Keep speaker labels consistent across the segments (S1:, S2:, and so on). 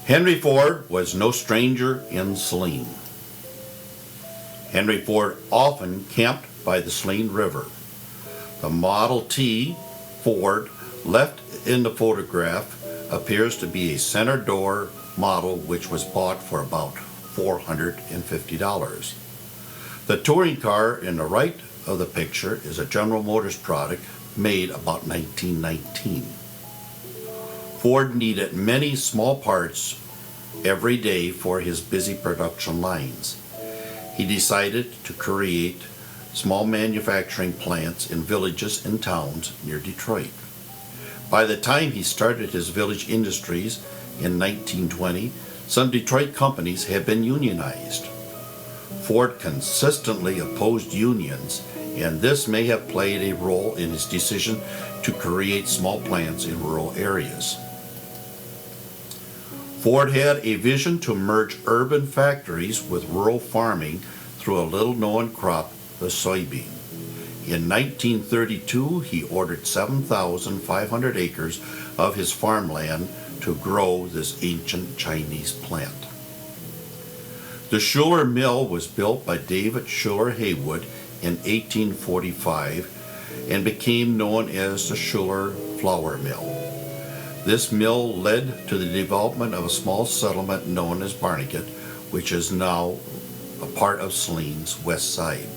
S1: Henry Ford was no stranger in Saline. Henry Ford often camped by the Saline River. The Model T Ford left in the photograph appears to be a center door model which was bought for about $450. The touring car in the right of the picture is a General Motors product made about 1919. Ford needed many small parts every day for his busy production lines. He decided to create small manufacturing plants in villages and towns near Detroit. By the time he started his village industries in 1920, some Detroit companies had been unionized. Ford consistently opposed unions, and this may have played a role in his decision to create small plants in rural areas. Ford had a vision to merge urban factories with rural farming through a little-known crop, the soybean. In 1932, he ordered 7,500 acres of his farmland to grow this ancient Chinese plant. The Schuler Mill was built by David Schuler Haywood in 1845 and became known as the Schuler Flour Mill. This mill led to the development of a small settlement known as Barnegat, which is now a part of Saline's west side.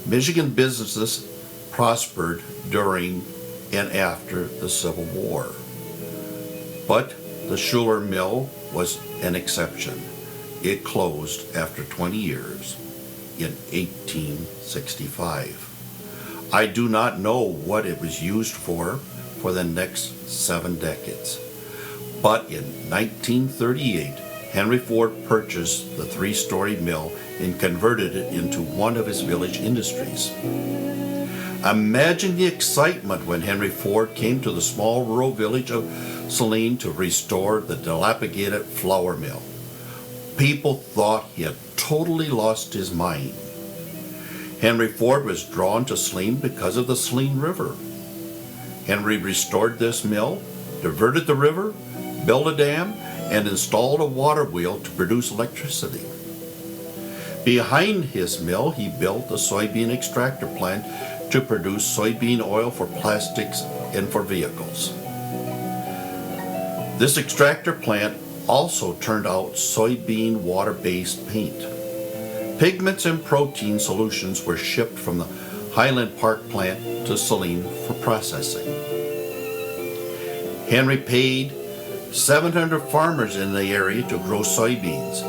S1: Michigan businesses prospered during and after the Civil War, but the Schuler Mill was an exception. It closed after 20 years in 1865. I do not know what it was used for the next 7 decades, but in 1938, Henry Ford purchased the 3-story mill and converted it into one of his village industries. Imagine the excitement when Henry Ford came to the small rural village of Saline to restore the dilapidated flour mill. People thought he had totally lost his mind. Henry Ford was drawn to Saline because of the Saline River. Henry restored this mill, diverted the river, built a dam, and installed a water wheel to produce electricity. Behind his mill, he built a soybean extractor plant to produce soybean oil for plastics and for vehicles. This extractor plant also turned out soybean water-based paint. Pigments and protein solutions were shipped from the Highland Park plant to Saline for processing. Henry paid 700 farmers in the area to grow soybeans.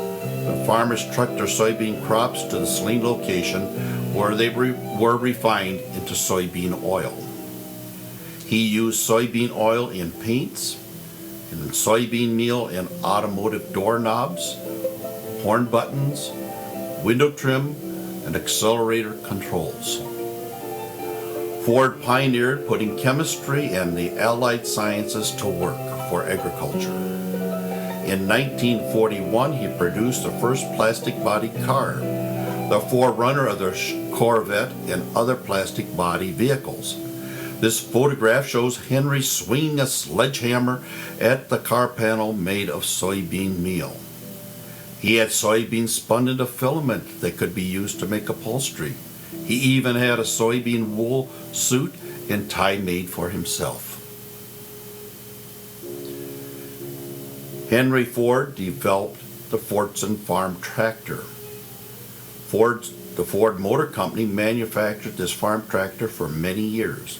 S1: The farmers trucked their soybean crops to the Saline location where they were refined into soybean oil. He used soybean oil in paints, in soybean meal in automotive doorknobs, horn buttons, window trim, and accelerator controls. Ford pioneered putting chemistry and the allied sciences to work for agriculture. In 1941, he produced the first plastic-bodied car, the forerunner of the Corvette and other plastic-body vehicles. This photograph shows Henry swinging a sledgehammer at the car panel made of soybean meal. He had soybeans spun into filament that could be used to make upholstery. He even had a soybean wool suit and tie made for himself. Henry Ford developed the Fordson farm tractor. The Ford Motor Company manufactured this farm tractor for many years.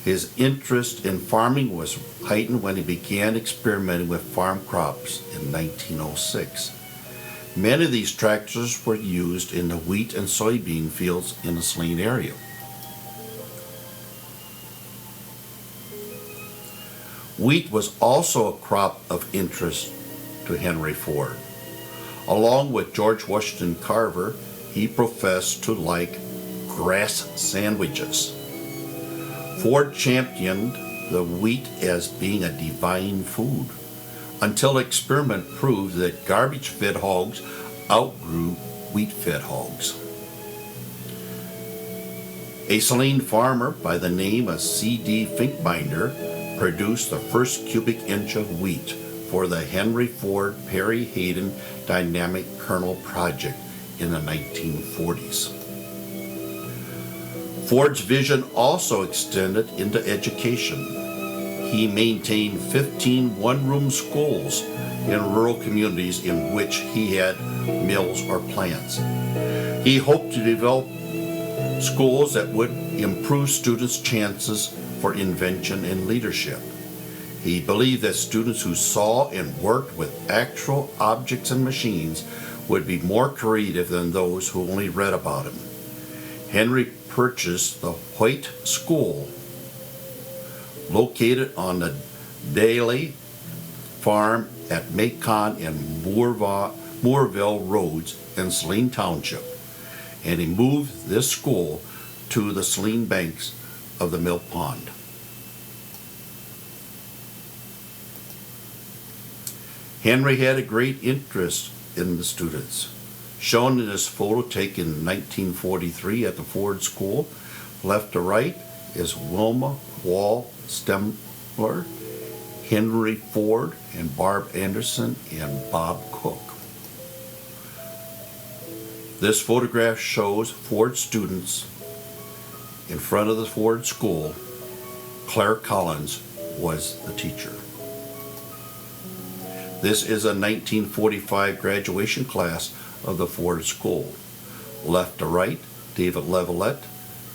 S1: His interest in farming was heightened when he began experimenting with farm crops in 1906. Many of these tractors were used in the wheat and soybean fields in the Saline area. Wheat was also a crop of interest to Henry Ford. Along with George Washington Carver, he professed to like grass sandwiches. Ford championed the wheat as being a divine food, until experiment proved that garbage-fed hogs outgrew wheat-fed hogs. A Saline farmer by the name of C.D. Finkbinder produced the first cubic inch of wheat for the Henry Ford Perry Hayden Dynamic Kernel Project in the 1940s. Ford's vision also extended into education. He maintained 15 one-room schools in rural communities in which he had mills or plants. He hoped to develop schools that would improve students' chances for invention and leadership. He believed that students who saw and worked with actual objects and machines would be more creative than those who only read about them. Henry purchased the White School, located on the Daly Farm at Macon and Moorville Roads in Saline Township, and he moved this school to the Saline banks of the Mill Pond. Henry had a great interest in the students. Shown in this photo taken in 1943 at the Ford School, left to right is Wilma Wall Stemler, Henry Ford, and Barb Anderson and Bob Cook. This photograph shows Ford students in front of the Ford School. Claire Collins was the teacher. This is a 1945 graduation class of the Ford School. Left to right, David Levelette,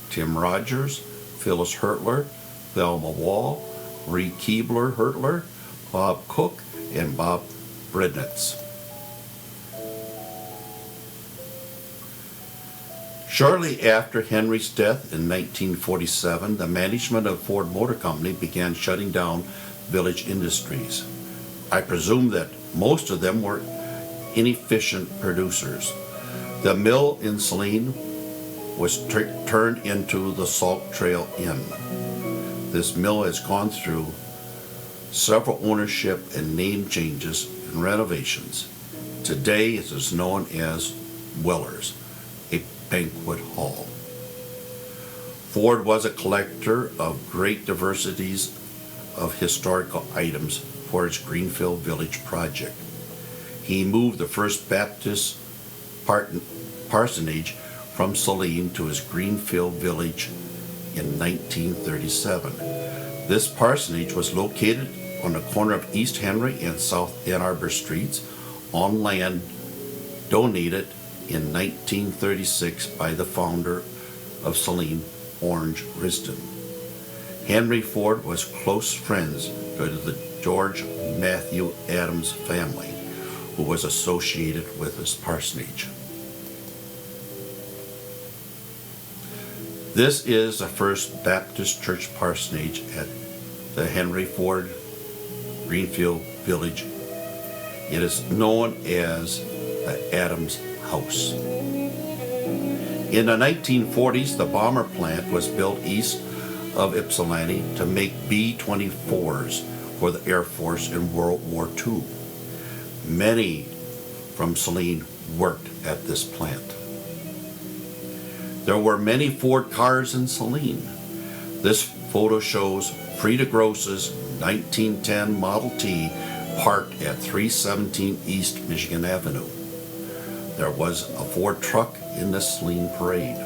S1: Tim Rogers, Phyllis Hertler, Velma Wall, Marie Keebler Hertler, Bob Cook, and Bob Brednitz. Shortly after Henry's death in 1947, the management of Ford Motor Company began shutting down village industries. I presume that most of them were inefficient producers. The mill in Saline was turned into the Salt Trail Inn. This mill has gone through several ownership and name changes and renovations. Today it is known as Weller's, a banquet hall. Ford was a collector of great diversities of historical items for his Greenfield Village project. He moved the First Baptist parsonage from Saline to his Greenfield Village in 1937. This parsonage was located on the corner of East Henry and South Ann Arbor Streets on land donated in 1936 by the founder of Saline, Orange Riston. Henry Ford was close friends with the George Matthew Adams family, who was associated with this parsonage. This is the First Baptist Church parsonage at the Henry Ford Greenfield Village. It is known as the Adams House. In the 1940s, the bomber plant was built east of Ypsilanti to make B-24s for the Air Force in World War II. Many from Saline worked at this plant. There were many Ford cars in Saline. This photo shows Frida Gross's 1910 Model T parked at 317 East Michigan Avenue. There was a Ford truck in the Saline parade.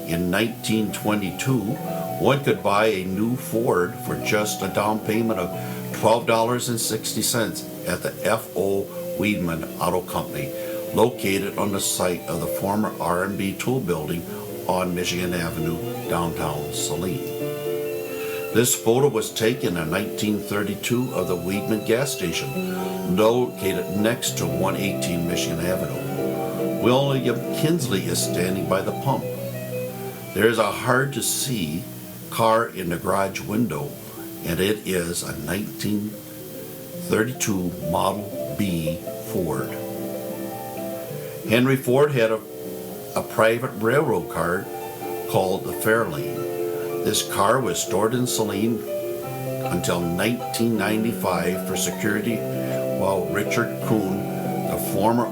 S1: In 1922, one could buy a new Ford for just a down payment of $12.60 at the F.O. Weidman Auto Company, located on the site of the former R&B Tool Building on Michigan Avenue, downtown Saline. This photo was taken in 1932 of the Weidman gas station, located next to 118 Michigan Avenue. William Kinsley is standing by the pump. There is a hard-to-see car in the garage window, and it is a 1932 Model B Ford. Henry Ford had a private railroad car called the Fairlane. This car was stored in Saline until 1995 for security, while Richard Kuhn, the former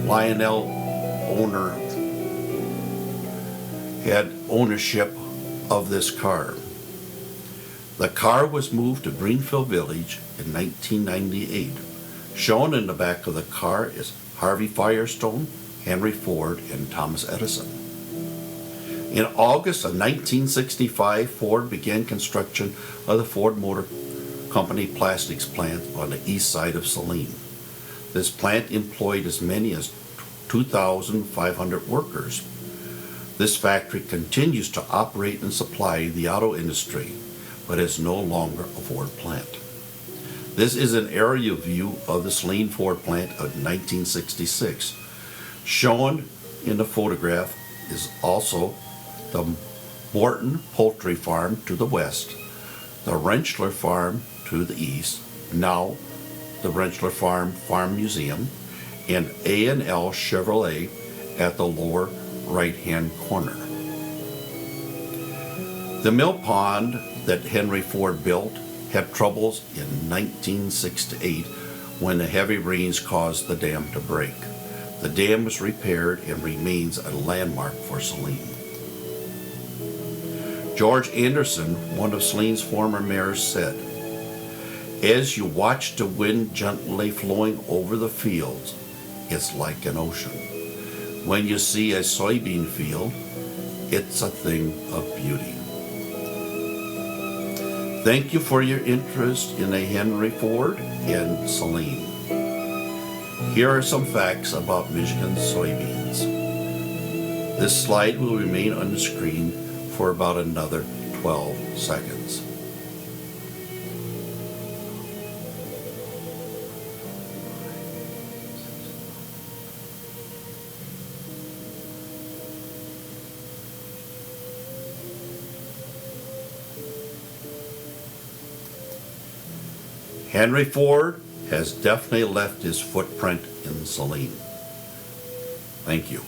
S1: Lionel owner, had ownership of this car. The car was moved to Greenfield Village in 1998. Shown in the back of the car is Harvey Firestone, Henry Ford, and Thomas Edison. In August of 1965, Ford began construction of the Ford Motor Company plastics plant on the east side of Saline. This plant employed as many as 2,500 workers. This factory continues to operate and supply the auto industry, but is no longer a Ford plant. This is an aerial view of the Saline Ford plant of 1966. Shown in the photograph is also the Morton Poultry Farm to the west, the Rentschler Farm to the east, now the Rentschler Farm Museum, and A&L Chevrolet at the lower right-hand corner. The mill pond that Henry Ford built had troubles in 1968 when the heavy rains caused the dam to break. The dam was repaired and remains a landmark for Saline. George Anderson, one of Saline's former mayors, said, "As you watch the wind gently flowing over the fields, it's like an ocean. When you see a soybean field, it's a thing of beauty." Thank you for your interest in a Henry Ford and Saline. Here are some facts about Michigan soybeans. This slide will remain on the screen for about another 12 seconds. Henry Ford has definitely left his footprint in Saline. Thank you.